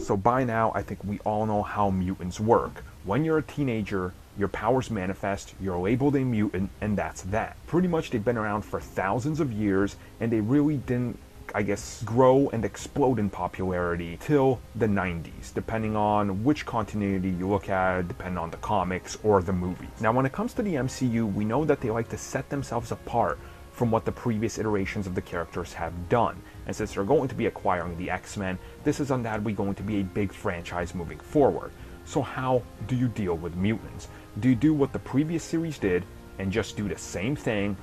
So by now, I think we all know how mutants work. When you're a teenager, your powers manifest, you're labeled a mutant, and that's that. Pretty much they've been around for thousands of years, and they really didn't, I guess, grow and explode in popularity till the 90s, depending on which continuity you look at, depending on the comics or the movies. Now, when it comes to the MCU, we know that they like to set themselves apart from what the previous iterations of the characters have done. And since they're going to be acquiring the X-Men, this is undoubtedly going to be a big franchise moving forward. So how do you deal with mutants? Do you do what the previous series did and just do the same thing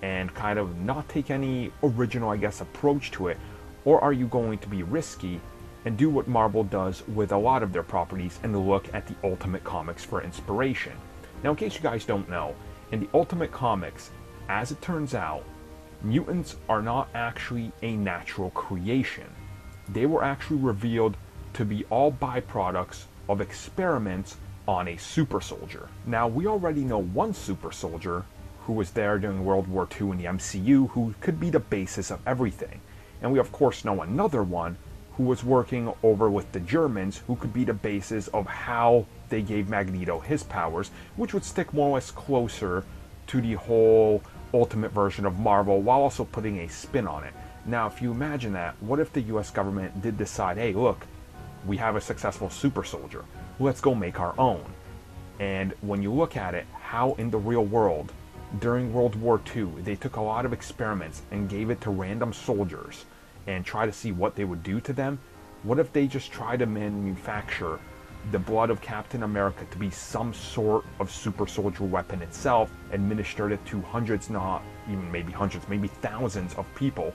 and kind of not take any original, I guess, approach to it? Or are you going to be risky and do what Marvel does with a lot of their properties and look at the Ultimate Comics for inspiration? Now, in case you guys don't know, in the Ultimate Comics, as it turns out, mutants are not actually a natural creation. They were actually revealed to be all byproducts of experiments on a super soldier. Now, we already know one super soldier who was there during World War II in the MCU who could be the basis of everything. And we of course know another one who was working over with the Germans who could be the basis of how they gave Magneto his powers, which would stick more or less closer to the whole Ultimate version of Marvel while also putting a spin on it. Now, if you imagine that, what if the US government did decide, hey, look, we have a successful super soldier, let's go make our own. And when you look at it, how in the real world, during World War II, they took a lot of experiments and gave it to random soldiers and try to see what they would do to them. What if they just try to manufacture the blood of Captain America to be some sort of super soldier weapon itself, administered it to hundreds, not even maybe hundreds, maybe thousands of people,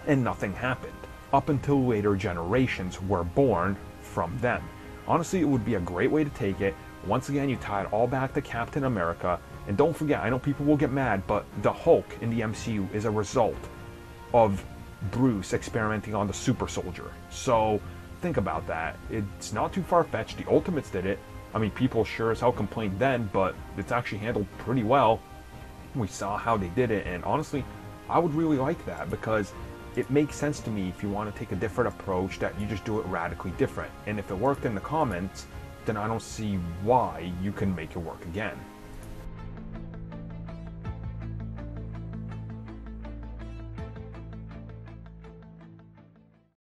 and nothing happened. Up until later generations were born from them. Honestly, it would be a great way to take it. Once again, you tie it all back to Captain America, and don't forget, I know people will get mad, but the Hulk in the MCU is a result of Bruce experimenting on the super soldier. So think about that. It's not too far-fetched. The Ultimates did it. I mean, people sure as hell complained then, but it's actually handled pretty well. We saw how they did it, and honestly, I would really like that because it makes sense to me if you want to take a different approach that you just do it radically different. And if it worked in the comments, then I don't see why you can make it work again.